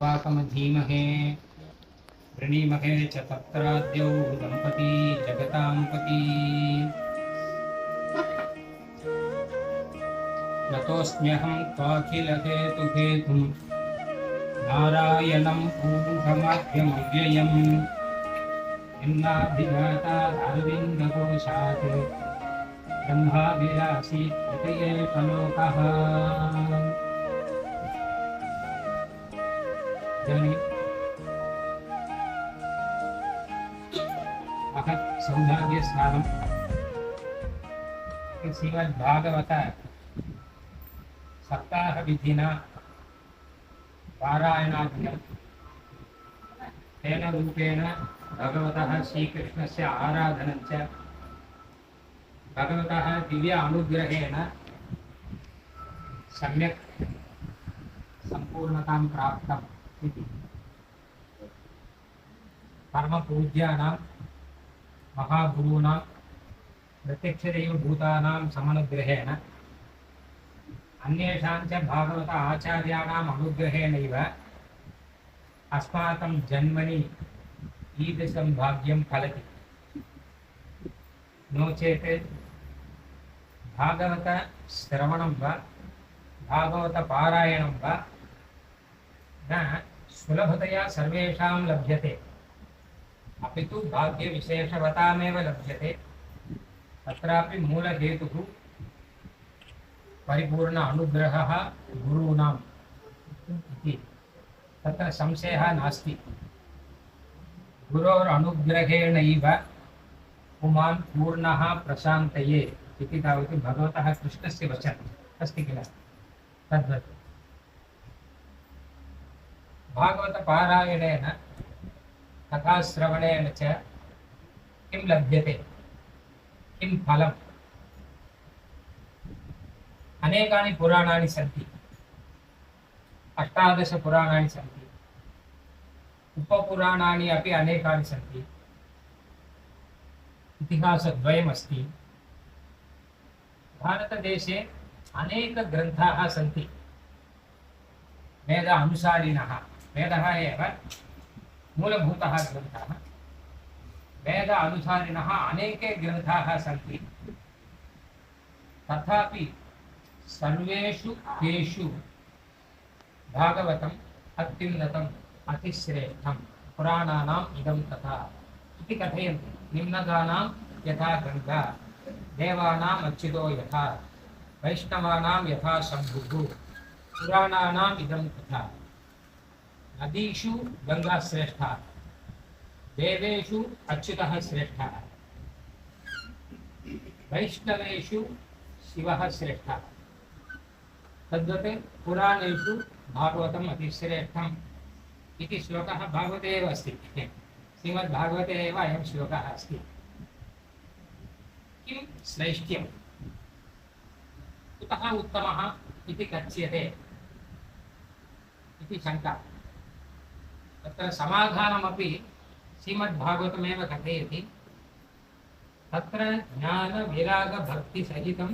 वाकमधीमहे वृणीमहे च तत्राद्यौ दम्पती जगतां पती नतोऽस्म्यहं त्वाखिलहेतुहेतुं नारायणं पूर्णमध्यमव्ययम् यन्नाभिघातादरविन्दकोशात् ब्रह्माभिलाषी तृतीयेकलोकः महत् सौभाग्यस्नानं श्रीमद्भागवत सप्ताहविधिना पारायणादिकं तेन रूपेण भगवतः श्रीकृष्णस्य आराधनं च भगवतः दिव्य अनुग्रहेण सम्यक् संपूर्णतां प्राप्तम् इति परमपूज्यानां महागुरूणां प्रत्यक्षदैवभूतानां समनुग्रहेण अन्येषां च भागवत आचार्याणाम् अनुग्रहेणैव अस्माकं जन्मनि ईदृशं भाग्यं फलति। नो चेत् भागवत श्रवणं वा भागवत पारायणं वा न सुलभतया सर्वेषां लभ्यते, अपि तु भाग्यविशेषवतामेव लभ्यते। तत्रापि मूलहेतुः परिपूर्ण अनुग्रहः गुरूणाम् इति तत्र संशयः नास्ति। गुरोरनुग्रहेणैव पुमान् पूर्णः प्रशान्तये इति तावत् भगवतः कृष्णस्य वचनम् अस्ति किल। तद्वत् भागवतपारायणेन कथाश्रवणेन च किं लभ्यते, किं फलम्? अनेकानि पुराणानि सन्ति, 18 पुराणानि सन्ति, उपपुराणानि अपि अनेकानि सन्ति, इतिहासद्वयमस्ति। भारतदेशे अनेकग्रन्थाः सन्ति, वेद अनुसारिणः। वेदः एव मूलभूतः ग्रन्थः। वेद अनुसारिणः अनेके ग्रन्थाः सन्ति, तथापि सर्वेषु तेषु भागवतम् अत्युन्नतम् अतिश्रेष्ठं पुराणानाम् इदं तथा इति कथयन्ति। निम्नगानां यथा गङ्गा, देवानाम् अच्युतो यथा, वैष्णवानां यथा शम्भुः, पुराणानाम् इदं तथा। नदीषु गङ्गा श्रेष्ठा, देवेषु अच्युतः श्रेष्ठः, वैष्णवेषु शिवः श्रेष्ठः। तद्वत् पुराणेषु भागवतम् अतिश्रेष्ठम् इति श्लोकः भागवते एव अस्ति। श्रीमद्भागवते एव अयं श्लोकः अस्ति। किं श्रेष्ठ्यं, कुतः उत्तमः इति कथ्यते इति शङ्का। तत्र समाधानमपि श्रीमद्भागवतमेव कथयति। तत्र ज्ञानविरागभक्तिसहितं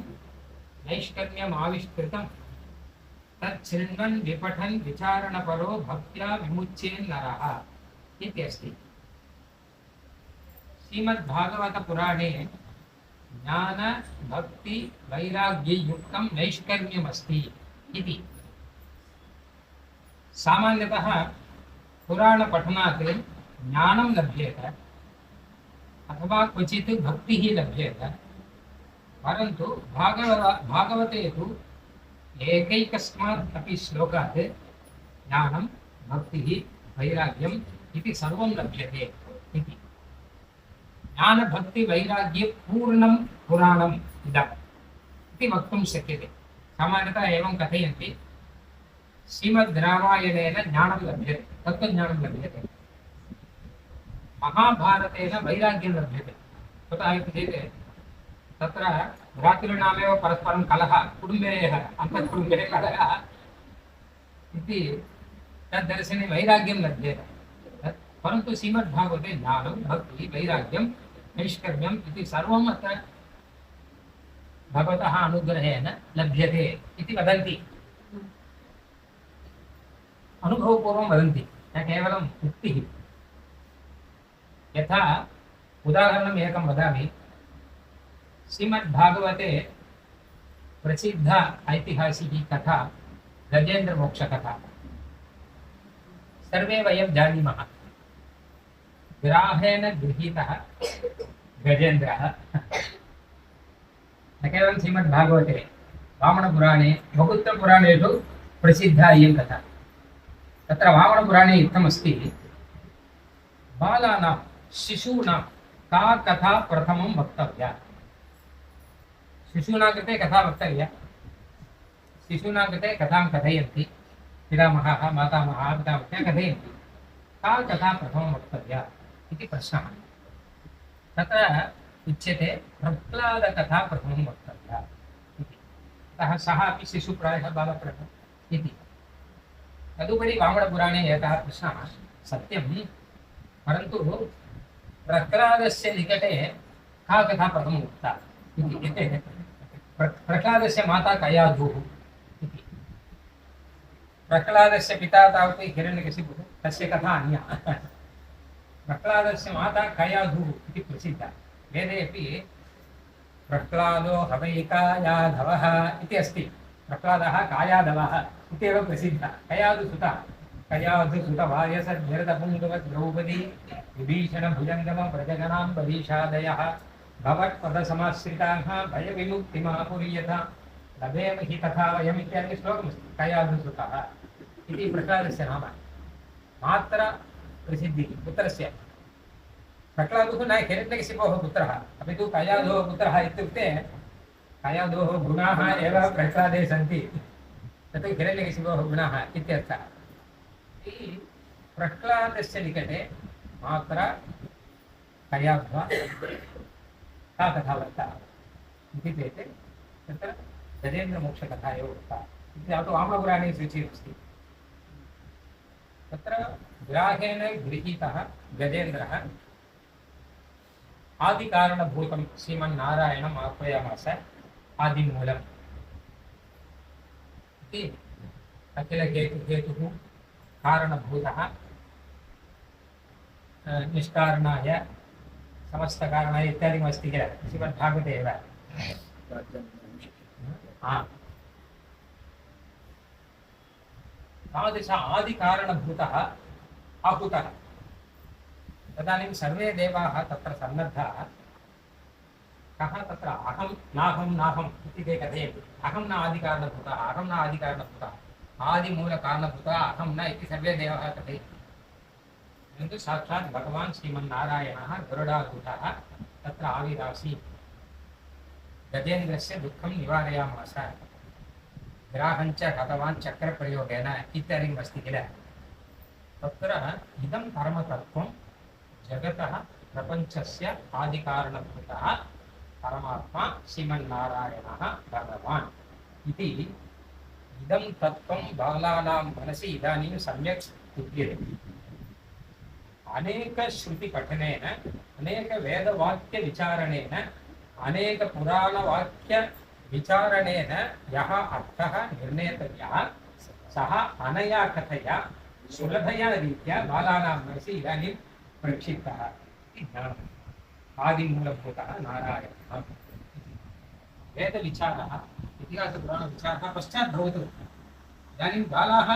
नैष्कर्म्यम् आविष्कृतं तच्छृण्वन् विपठन् विचारणपरो भक्त्या विमुच्येन्नरः इति अस्ति। श्रीमद्भागवतपुराणे ज्ञान भक्ति वैराग्ययुक्तं नैष्कर्म्यमस्ति इति। सामान्यतः पुराणपठनात् ज्ञानं लभ्येत अथवा क्वचित् भक्तिः लभ्येत, परन्तु भागवते तु एकैकस्मात् अपि श्लोकात् ज्ञानं भक्तिः वैराग्यम् इति सर्वं लभ्यते इति। ज्ञानभक्तिवैराग्यपूर्णं पुराणम् इदम् इति वक्तुं शक्यते। सामान्यतः एवं कथयन्ति, श्रीमद्रामायणेन ज्ञानं लभ्यते, तत्त्वज्ञानं लभ्यते, महाभारतेन वैराग्यं लभ्यते। कुतः इति चेत् तत्र भ्रातॄणामेव परस्परं कलहः, कुटुम्बे अन्तःकुटुम्बे कलहः इति तद्दर्शने वैराग्यं लभ्यते। परन्तु श्रीमद्भागवते ज्ञानं भक्तिः वैराग्यं नैष्कर्म्यम् इति सर्वम् अत्र भगवतः अनुग्रहेण लभ्यते इति वदन्ति। अनुभवपूर्वं वदन्ति, न केवलम् उक्तिः। यथा उदाहरणम् एकं वदामि। श्रीमद्भागवते प्रसिद्ध ऐतिहासिकी कथा गजेन्द्रमोक्षकथा। सर्वे वयं जानीमः। ग्राहेण गृहीतः गजेन्द्रः न केवलं श्रीमद्भागवते, वामनपुराणे, बहुत्रपुराणेषु प्रसिद्धा इयं कथा। तत्र वामनपुराणे उक्तमस्ति, बालानां शिशूनां का कथा प्रथमं वक्तव्या। शिशूनां कृते कथा वक्तव्या। शिशूनां कृते कथां कथयन्ति पितामहः मातामहः पितामह्यः कथयन्ति, का कथा प्रथमं वक्तव्या इति प्रश्नः। तत्र उच्यते प्रह्लादकथा प्रथमं वक्तव्या इति। अतः सः अपि शिशुप्रायः बालकः इति। तदुपरि वामनपुराणे एकः प्रश्नः, सत्यं, परन्तु प्रह्लादस्य निकटे का कथा प्रथमम् उक्ता इति। प्रह्लादस्य माता कयाधुः इति। प्रह्लादस्य पिता तावत् हिरण्यकशिपुः, तस्य कथा अन्या। प्रह्लादस्य माता कयाधुः इति प्रसिद्धा। वेदे अपि प्रह्लादो हवैकायाधवः इति अस्ति। प्रह्लादः कायाधवः इत्येव प्रसिद्धः। कयाधुसुतः, कयाधुसुतवायसद्भरतपुङ्गवत् द्रौपदी विभीषणभुजङ्गम व्रजगणां वरीषादयः भवत्पदसमाश्रिताः भयविमुक्तिमापुर्यथ लभेम हि तथा वयम् इत्यादि श्लोकमस्ति। कयाधुसुतः इति प्रह्लादस्य नाम। मात्रा प्रसिद्धिः पुत्रस्य। प्रह्लादुः न हिरण्यकशिपोः पुत्रः, अपि तु कयाधोः पुत्रः इत्युक्ते कयाधोः गुणाः एव प्रह्लादे सन्ति, तत् हिरण्यकशिपोः गुणाः इत्यर्थः। प्रह्लादस्य निकटे मात्रा कयाध्वा का कथा वर्ता इति चेत् तत्र गजेन्द्रमोक्षकथा एव उक्ता इति वामनपुराणे सूचितमस्ति। तत्र ग्राहेण गृहीतः गजेन्द्रः आदिकारणभूतं श्रीमन्नारायणम् आह्वयामास। आदिमूलम् इति अखिलहेतुः कारणभूतः, निष्कारणाय समस्तकारणाय इत्यादिकमस्ति किल श्रीमद्भागवते एव। तादृश आदिकारणभूतः आहूतः। तदानीं सर्वे देवाः तत्र सन्नद्धाः। कः तत्र अहं नाहं नाहम् इति ते कथयन्ति। अहं न आदिकारणभूतः, अहं न आदिकारणभूतः, आदिमूलकारणभूतः अहं न इति सर्वे देवाः कथयन्ति। किन्तु साक्षात् भगवान् श्रीमन्नारायणः गरुडारूढः तत्र आविरासीत्। गजेन्द्रस्य दुःखं निवारयामास। ग्राहञ्च हतवान् चक्रप्रयोगेन इत्यादिकमस्ति किल। तत्र इदं परमतत्त्वं जगतः प्रपञ्चस्य आदिकारणभूतः परमात्मा श्रीमन्नारायणः भगवान् इति। इदं तत्त्वं बालानां मनसि इदानीं सम्यक् उद्यते। अनेकश्रुतिपठनेन, अनेकवेदवाक्यविचारणेन, अनेकपुराणवाक्यविचारणेन यः अर्थः निर्णेतव्यः सः अनया कथया सुलभया रीत्या बालानां मनसि इदानीं प्रक्षिप्तः इति ज्ञानम्। आदिमूलभूतः नारायणः। वेदविचारः, इतिहासपुराणविचारः पश्चात् भवतु। इदानीं बालाः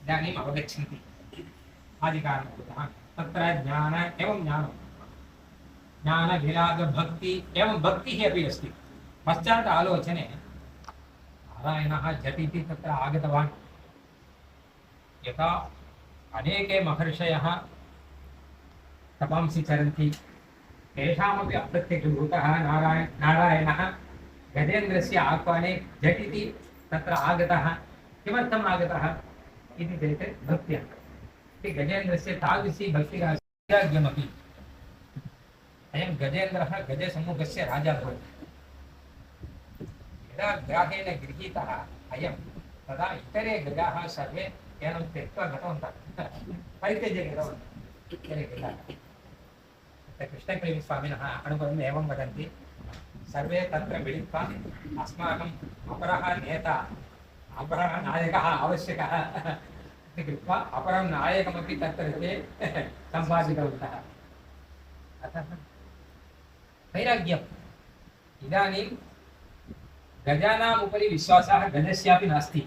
इदानीम् अवगच्छन्ति आदिकारणभूतः। तत्र ज्ञान एवं ज्ञानं, ज्ञानविरागभक्ति एवं भक्तिः अपि अस्ति। पश्चात् आलोचने नारायणः झटिति तत्र आगतवान्। यथा अनेके महर्षयः तपांसि चरन्ति, तेषामपि अप्रत्यक्षभूतः नारायणः गजेन्द्रस्य आह्वाने झटिति तत्र आगतः। किमर्थम् आगतः इति चेत् भक्त्या। गजेन्द्रस्य तादृशी भक्तिराज्ञमपि। अयं गजेन्द्रः गजसमूहस्य राजा भवति। यदा ग्राहेण गृहीतः अयं, तदा इतरे गजाः सर्वे केवलं त्यक्त्वा गतवन्तः, परित्यज्य गतवन्तः इतरे गजाः। कृष्णप्रेमीस्वामिनः अनुभवम् एवं वदन्ति, सर्वे तत्र मिलित्वा अस्माकम् अपरः नेता, अपरः नायकः आवश्यकः इति कृत्वा अपरं नायकमपि तत्र ते सम्पादितवन्तः। अतः वैराग्यम् इदानीं गजानाम् उपरि विश्वासः गजस्यापि नास्ति,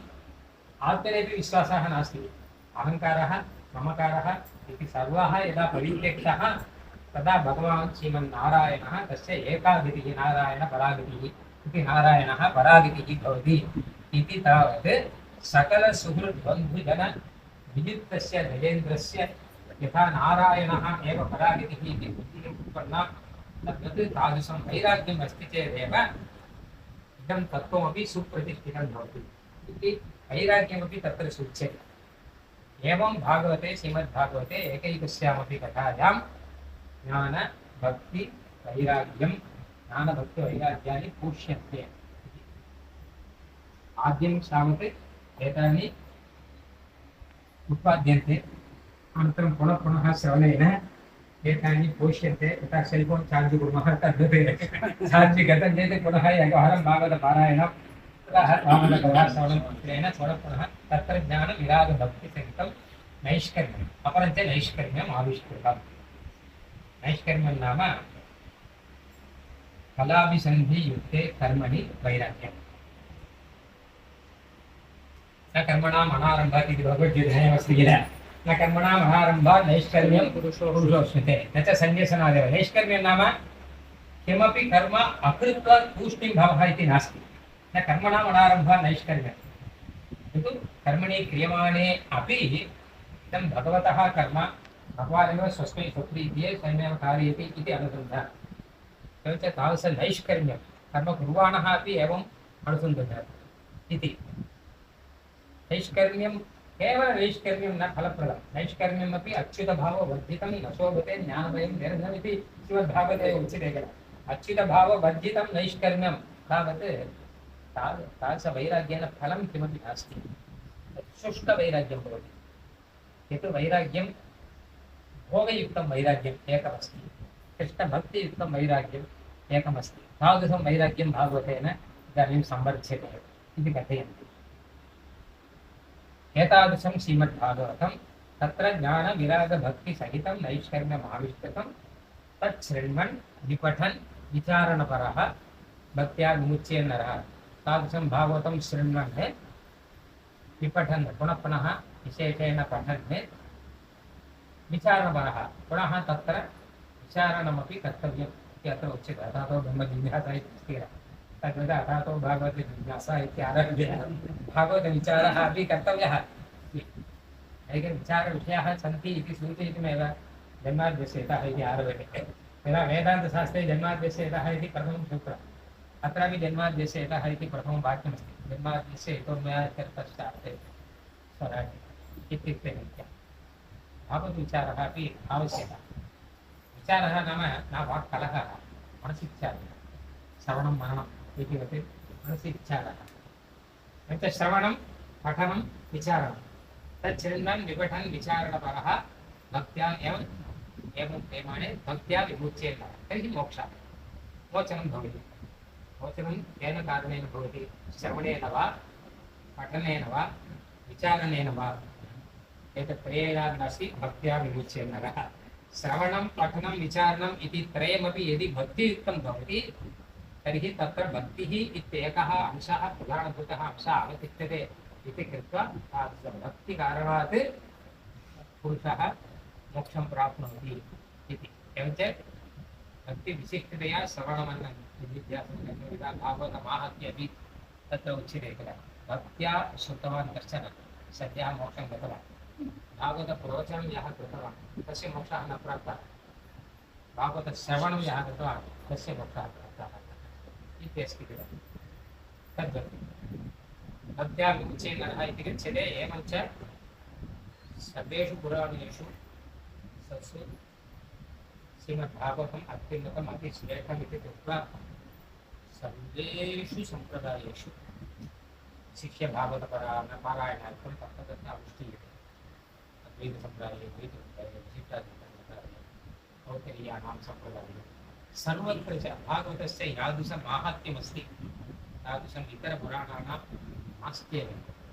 आत्मनेपि विश्वासः नास्ति। अहङ्कारः ममकारः इति सर्वाः यदा परित्यक्तः तदा भगवान् श्रीमन्नारायणः तस्य एकागतिः नारायणपरागतिः इति नारायणः परागतिः भवति इति तावत् सकलसुहृद्बन्धुजन विजितस्य गजेन्द्रस्य यथा नारायणः एव परागतिः इति बुद्धिः उत्पन्ना तद्वत् तादृशं वैराग्यम् अस्ति चेदेव इदं तत्त्वमपि सुप्रतिष्ठितं भवति इति वैराग्यमपि तत्र सूच्यते। एवं भागवते श्रीमद्भागवते एकैकस्यामपि कथायां ज्ञान भक्ति वैराग्यं ज्ञानभक्ति वैराग्यानि पूष्यन्ते। आद्यं तावत् एतानि उत्पाद्यन्ते, अनन्तरं पुनः पुनः श्रवणेन एतानि पोष्यन्ते। यथा सेल् फोन् चार्ज् कुर्मः तद्वत् चार्ज् गतं चेत् पुनः एकवारं भागवतपारायणं पुनः भागवतकथाश्रवणेन पुनः पुनः तत्र ज्ञानविरागभक्तिसहितं नैष्कर्म्यम् अपरञ्च नैष्कर्म्यम् आविष्कृतम्। नैष्कर्म्यं नाम फलाभिसन्धियुक्ते कर्मणि वैराग्यम्। न कर्मणाम् अनारम्भात् इति भगवद्गीतायाम् अस्ति किल, न कर्मणाम् अनारम्भात् नैष्कर्म्यं पुरुषोऽश्नुते न च सन्न्यसनादेव। नैष्कर्म्यं नाम किमपि कर्म अकृत्वा तूष्णीं भवः इति नास्ति। न कर्मणाम् अनारम्भात् नैष्कर्म्यं, किन्तु कर्मणि क्रियमाणे अपि इदं भगवतः कर्म, भगवानेव स्वस्मै स्वप्रीत्यै स्वयमेव कारयति इति अनुसन्धानम्। एवञ्च तादृश नैष्कर्म्यं कर्म कुर्वाणः अपि एवम् अनुसन्धत्तात् इति। नैष्कर्म्यं केवलं नैष्कर्म्यं न फलप्रदं, नैष्कर्म्यमपि अच्युतभाववर्जितं न शोभते ज्ञानमयं निर्धनम् इति श्रीमद्भागवते उच्यते किल। अच्युतभाववर्जितं नैष्कर्म्यं तावत् तादृशवैराग्येन फलं किमपि नास्ति, शुष्कवैराग्यं भवति। यत् वैराग्यं भोगयुक्तं वैराग्यम् एकमस्ति, कृष्णभक्तियुक्तं वैराग्यम् एकमस्ति। तादृशं वैराग्यं भागवतेन इदानीं संवर्ध्यते इति कथयन्ति। एतादृशं श्रीमद्भागवतं तत्र ज्ञानविरागभक्तिसहितं नैष्कर्म्यम् आविष्कृतं। तत् शृण्वन् विपठन् विचारणपरः भक्त्या विमुच्ये नरः। तादृशं भागवतं शृण्वन् विपठन् पुनः पुनः विशेषेण पठन् विचारणपरः पुनः तत्र विचारणमपि कर्तव्यम् इति अत्र उच्यते। अथातो ब्रह्मजिज्ञासा इति अस्ति किल, तद्वत् अथातो भागवतजिज्ञासा इत्यारभ्य भागवतविचारः अपि कर्तव्यः। विचारविषयाः सन्ति इति सूचयितुमेव जन्माद्यस्य यतः इति आरभ्यते। यदा वेदान्तशास्त्रे जन्माद्यस्य यतः इति प्रथमं सूत्रम्, अत्रापि जन्माद्यस्य यतः इति प्रथमं वाक्यमस्ति। जन्माद्यस्य यतो मया चरितश्चास्ते स्वराट् इत्युक्ते रीत्या भागवतविचारः अपि आवश्यकः। विचारः नाम न वाक्कलहः, मनसि विचारः। श्रवणं मननम् इतिवत् मनसि विचारः। एवञ्च श्रवणं पठनं विचारणं तत् शृण्वन् विपठन् विचारणपरः भक्त्या एवं प्रेमाणे भक्त्या विमुच्येत तर्हि मोक्षः मोचनं भवति। मोचनं केन कारणेन भवति? श्रवणेन वा पठनेन वा विचारणेन वा। एतत् त्रयेनास्ति भक्त्या विमुच्येत नरः। श्रवणं पठनं विचारणम् इति त्रयमपि यदि भक्तियुक्तं भवति तर्हि तत्र भक्तिः इत्येकः अंशः प्रधानभूतः अंशः अवतिष्ठते इति कृत्वा भक्तिकारणात् पुरुषः मोक्षं प्राप्नोति इति। एवञ्च भक्तिविशिष्टतया श्रवणमन्नं भागवतमाहात्म्ये अपि तत्र उच्यते किल। भक्त्या श्रुतवान् कश्चन सद्यः मोक्षं गतवान्, भागवतप्रवचनं यः कृतवान् तस्य मोक्षः न प्राप्तः, भागवतश्रवणं यः कृतवान् तस्य मोक्षः प्राप्तः इत्यस्ति किल। तद्वत् भक्त्या विमुच्ये नरः इति गच्छते। एवञ्च सर्वेषु पुराणेषु सत्सु श्रीमद्भागवतम् अत्युन्नतम् अतिश्रेष्ठम् इति कृत्वा सर्वेषु सम्प्रदायेषु शिष्यभागवतपारायणार्थं तत्र अनुष्ठीयते। अद्वैतसम्प्रदाये, द्वैतसम्प्रदाये, विशिष्टाद्वैतसम्प्रदाये, औत्तरीयाणां सम्प्रदाये सर्वत्र च भागवतस्य यादृशं माहात्म्यमस्ति तादृशम् इतरपुराणानां नास्त्येव।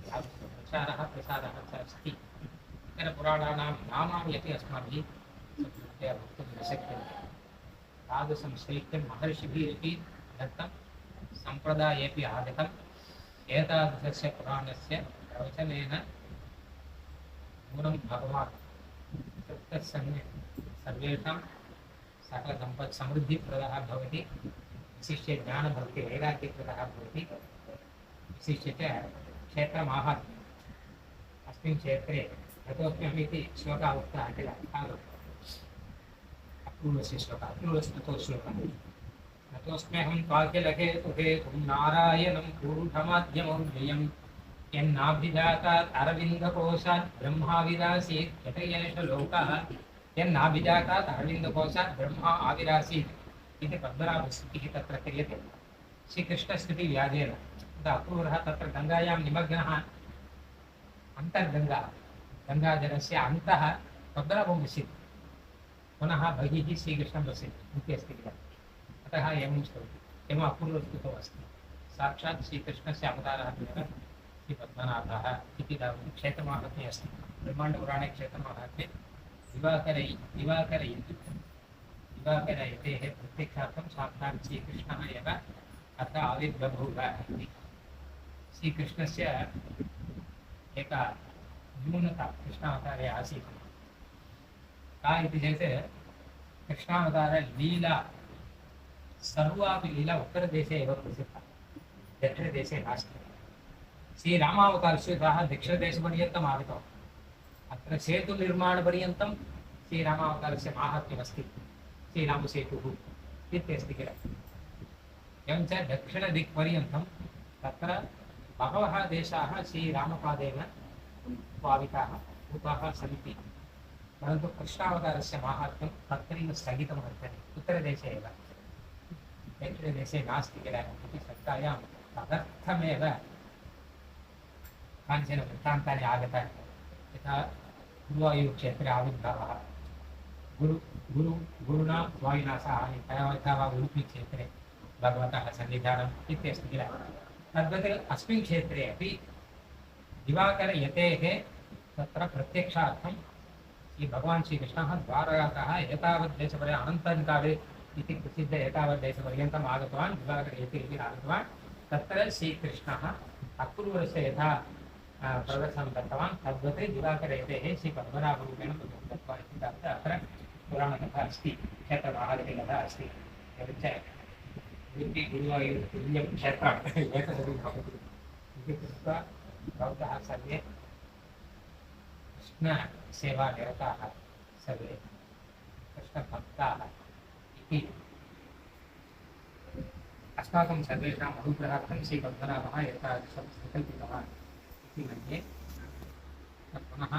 यादृशं प्रचारः प्रसारः च अस्ति। इतरपुराणानां नामानि अपि अस्माभिः सम्यक्तया वक्तुं न शक्यन्ते। तादृशं शैत्यं महर्षिभिरपि दत्तं, सम्प्रदायेपि आगतम्। एतादृशस्य पुराणस्य प्रवचनेन नूनं भगवान् तृप्तस्सन् सर्वेषां सकलसम्पत्समृद्धिप्रदः भवति। विशिष्य ज्ञानभक्तिवैराग्यप्रदः भवति। विशिष्य च क्षेत्रमाहात्म्यम्। अस्मिन् क्षेत्रे ततोऽस्म्यहमिति श्लोकः उक्तः किल, अपूर्वस्य श्लोकः, अपूर्वस्तुतो श्लोकः। ततोऽस्म्यहं त्वाखिलहेतुहेतुं नारायणं पूरुषमाद्यमौल्यम् यन्नाभिजातात् अरविन्दकोशात् ब्रह्माविरासीत् यत एष लोकः। यन्नाभिजातात् अरविन्दकोशात् ब्रह्मा आविरासीत् इति पद्मनाभस्तुतिः तत्र क्रियते। श्रीकृष्णस्तुतिव्याजेन अपूर्वः तत्र गङ्गायां निमग्नः, अन्तर्गङ्गा, गङ्गाजलस्य अन्तः पद्मनाभं पश्यति, पुनः बहिः श्रीकृष्णं पश्यति इत्यस्ति किल। अतः एवं स्तौति, एवम् अपूर्वस्तुतौ अस्ति। साक्षात् श्रीकृष्णस्य अवतारः श्रीपद्मनाभः इति क्षेत्रमाहात्म्ये अस्ति। ब्रह्माण्डपुराणे क्षेत्रमाहात्म्ये दिवाकरयतेः प्रत्यक्षार्थं साक्षात् श्रीकृष्णः एव अत्र आविर्बभूव इति। श्रीकृष्णस्य एका न्यूनता कृष्णावतारे आसीत्। का इति चेत् कृष्णावतारलीला सर्वापि लीला उत्तरदेशे एव प्रसिद्धा, दक्षिणदेशे नास्ति। श्रीरामावतारस्य दक्षिणदेशपर्यन्तम् आगतवान्। अत्र सेतुनिर्माणपर्यन्तं श्रीरामावतारस्य माहात्म्यमस्ति। श्रीरामसेतुः इत्यस्ति किल। एवं च दक्षिणदिक्पर्यन्तं तत्र बहवः देशाः श्रीरामपादेन पाविताः भूताः सन्ति। परन्तु कृष्णावतारस्य माहात्म्यं तत्रैव स्थगितं वर्तते, उत्तरदेशे एव, दक्षिणदेशे नास्ति किल इति शङ्कायां तदर्थमेव कानिचन वृत्तान्तानि आगतानि। यथा गुरुवायूरुक्षेत्रे आविर्भावः, गुरुणा वायुना सह यथा वा उडुपिक्षेत्रे भगवतः सन्निधानम् इत्यस्ति किल। तद्वत् अस्मिन् क्षेत्रे अपि दिवाकरयतेः तत्र प्रत्यक्षार्थं भगवान् श्रीकृष्णः द्वारकातः एतावद्देशपर्यन्तम् अनन्तकाले इति प्रसिद्ध एतावद्देशपर्यन्तम् आगतवान्। दिवाकरयते इति आगतवान्। तत्र श्रीकृष्णः अपूर्वस्य यथा प्रदर्शनं दत्तवान्, तद्वत् दिवाकरयतेः श्रीपद्मनाभरूपेण दत्त्वा इति अत्र पुराणकथा अस्ति, क्षेत्रमाहात्म्यकथा अस्ति। एवञ्च उडुपि गुरुवायूर् तुल्यं क्षेत्रम् एतदपि भवति इति कृत्वा भवतः सर्वे कृष्णसेवानिरताः, सर्वे कृष्णभक्ताः इति अस्माकं सर्वेषाम् अनुग्रहार्थं श्रीपद्मनाभः एतादृशं संकल्पितवान् इति मन्ये। पुनः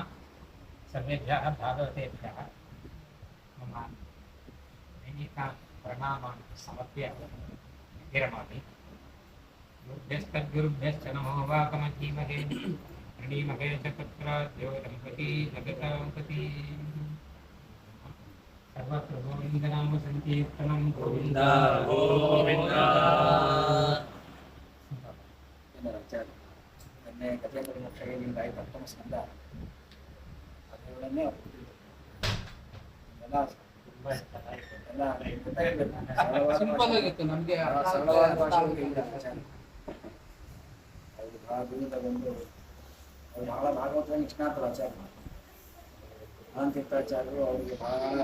सर्वेभ्यः भागवतेभ्यः मम नैमिकान् प्रणामान् समर्प्य विरमामि। गुरुभ्यस्तद्गुरुभ्यश्च नमो वाकमधीमहे प्रणीमहे च तत्राद्यो दम्पती जगताम्पती। सर्वत्र गोविन्दनाम संकीर्तनं गोविन्द गोविन्द। ಸಿಂಪಲ್ ಆಗಿತ್ತು ನಮಗೆ. ಬಹಳ ಭಾಗವತ ನಿಷ್ಣಾತರು ಆಚಾರ್ಯ ತೀರ್ಥಾಚಾರ್ಯರು. ಅವರಿಗೆ ಬಹಳ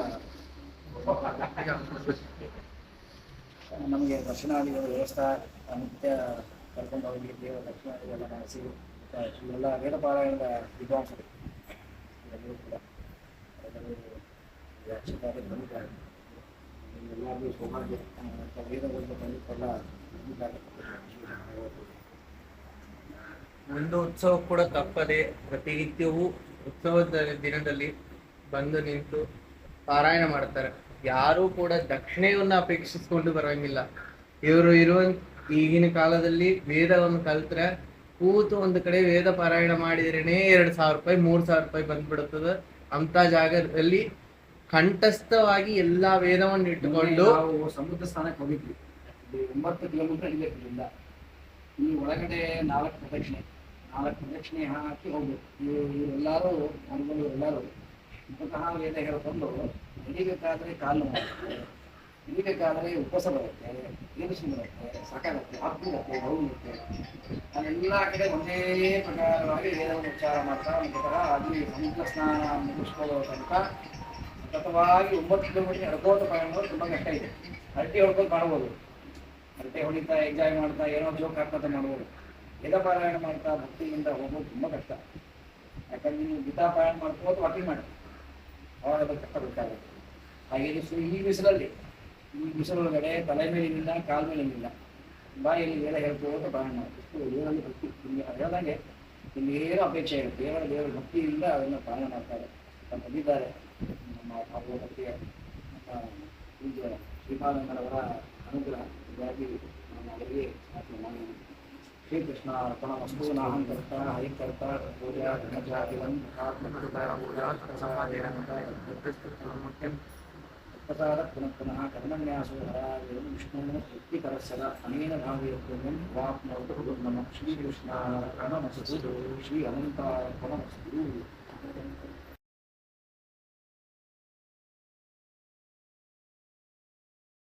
ನಮಗೆ ದರ್ಶನಾದಿಗಳ ವ್ಯವಸ್ಥೆ ನಿತ್ಯ ಕರ್ಕೊಂಡು ಅವರಿಗೆ ದೇವ ದರ್ಶನಾದಿಗಳೆಲ್ಲ ಮಾಡಿಸಿ ಇವೆಲ್ಲ ವೇದಪಾರಾಯಣದ ವಿದ್ವಾಂಸರು ಎಲ್ಲರೂ ಕೂಡ ಅಕ್ಷರವಾಗಿ ಬಂದಿದ್ದಾರೆ. ಎಲ್ಲರಿಗೂ ಸೌಭಾಗ್ಯ ವೇದಗಳಿಗೆ ಬಂದಿದ್ದೆಲ್ಲ ಒಂದು ಉತ್ಸವ ಕೂಡ ತಪ್ಪದೆ ಪ್ರತಿನಿತ್ಯವೂ ಉತ್ಸವದ ದಿನದಲ್ಲಿ ಬಂದು ನಿಂತು ಪಾರಾಯಣ ಮಾಡ್ತಾರೆ. ಯಾರೂ ಕೂಡ ದಕ್ಷಿಣೆಯನ್ನು ಅಪೇಕ್ಷಿಸಿಕೊಂಡು ಬರೋಂಗಿಲ್ಲ. ಇವರು ಈಗಿನ ಕಾಲದಲ್ಲಿ ವೇದವನ್ನು ಕಲ್ತ್ರೆ ಕೂತು ಒಂದು ಕಡೆ ವೇದ ಪಾರಾಯಣ ಮಾಡಿದ್ರೇನೆ 2,000 ರೂಪಾಯಿ 3,000 ರೂಪಾಯಿ ಬಂದ್ಬಿಡುತ್ತದೆ. ಅಂತ ಜಾಗದಲ್ಲಿ ಕಂಠಸ್ಥವಾಗಿ ಎಲ್ಲಾ ವೇದವನ್ನು ಇಟ್ಟುಕೊಂಡು ನಾವು ಸಮುದ್ರ ಸ್ಥಾನಕ್ಕೆ ಹೋಗಿದ್ವಿ. 9 ಕಿಲೋಮೀಟರ್ ಇಲ್ಲೇ ಇಲ್ಲ. ಈ ಒಳಗಡೆ 4 ಪ್ರದಕ್ಷಿಣೆ 4 ಪ್ರದಕ್ಷಿಣೆ ಹಾಕಿ ಹೋಗ್ಬೇಕು. ಇವರೆಲ್ಲರೂ ಅನುಭವಿ ಎಲ್ಲರೂ ಸ್ವತಃ ವೇದ ಹೇಳ್ಕೊಂಡು ನಡಿಬೇಕಾದ್ರೆ ಕಾಲು ನೋವಾಗುತ್ತೆ, ನಡಿಬೇಕಾದ್ರೆ ಉಪವಾಸ ಬರುತ್ತೆ, ಏನುಸಿ ಬರುತ್ತೆ, ಸಾಕಾಗುತ್ತೆ, ಆಗ್ಬಿಡುತ್ತೆ, ಹೋಗುತ್ತೆ. ನಾನೆಲ್ಲ ಕಡೆ ಒಂದೇ ಪ್ರಕಾರವಾಗಿ ವೇದವನ್ನು ಉಚ್ಚಾರ ಮಾಡ್ತಾ ಸ್ವತಃ ಅಲ್ಲಿ ಸಮುದ್ರ ಸ್ನಾನ ಮುಗಿಸ್ಕೊಳ್ಳೋ ತನಕ ಸತತವಾಗಿ 9 ಕಿಲೋಮೀಟರ್ ನಡ್ಕೋತ ಪ್ರಯಾಣ ಮಾಡೋದು ತುಂಬ ಕಷ್ಟ ಇದೆ. ಹರಟೆ ಹೊಡ್ಕೊಂಡು ಮಾಡ್ಬೋದು, ಹರಟೆ ಹೊಡಿತಾ ಎಂಜಾಯ್ ಮಾಡ್ತಾ ಏನೋ ಜೋಕ್ ಹಾಕೋತ ಮಾಡ್ಬೋದು. ವೇದ ಪಾರಾಯಣ ಮಾಡ್ತಾ ಭಕ್ತಿಯಿಂದ ಹೋಗೋದು ತುಂಬ ಕಷ್ಟ. ಯಾಕಂದ್ರೆ ನೀವು ಗೀತಾ ಪಾರಾಯಣ ಮಾಡ್ಕೋತ ವಾಕಿಂಗ್ ಮಾಡಿ ಅವಾಗ ಅದಕ್ಕೆ ಕಷ್ಟ ಗೊತ್ತಾಗುತ್ತೆ. ಹಾಗೆ ಈ ಬಿಸಿಲೊಳಗಡೆ ತಲೆ ಮೇಲಿನಿಂದ ಕಾಲ ಮೇಲಿನಿಂದ ಬಾಯಲ್ಲಿ ವೇದ ಹೇಳ್ಕೋತ ಪಾರಾಯಣ ಮಾಡಿ ದೇವರಲ್ಲಿ ಭಕ್ತಿ ನಿಮಗೆ ಹೇಳ್ದಂಗೆ ಇಲ್ಲಿ ಏನೋ ಅಪೇಕ್ಷೆ ಇರುತ್ತೆ. ದೇವರ ಭಕ್ತಿಯಿಂದ ಅದನ್ನು ಪಾಲನೆ ಮಾಡ್ತಾರೆ ಬಂದಿದ್ದಾರೆ. ನಮ್ಮ ಭಕ್ತಿಯ ಪೂಜ್ಯ ಶ್ರೀಪಾದಂಗಳವರ ಅನುಗ್ರಹ ಹೀಗಾಗಿ ನಾನು ಅವರಿಗೆ ಶ್ರೀಕೃಷ್ಣ ಅರ್ಪಣಮಸ್ತು. ನಾಹಂ ಕರ್ತ ಹರಿಕರ್ತ ಪೂಜಾ ಧನಜಾತಿವನ್ ಪ್ರಸಾದ ಪುನಃ ಪುನಃ ಕರ್ಮನ್ಯಾಸೋ ಹರಾಯ ವಿಷ್ಣು ತೃಪ್ತಿಕರಸ್ಸದ ಅನೇನ ಭಾವೇತ್ವಂ ವಾಪ್ನವತು ನಮಃ ಶ್ರೀಕೃಷ್ಣ ಅರ್ಪಣಮಸ್ತು. ಶ್ರೀ ಅನಂತಾರ್ಪಣಮಸ್ತು.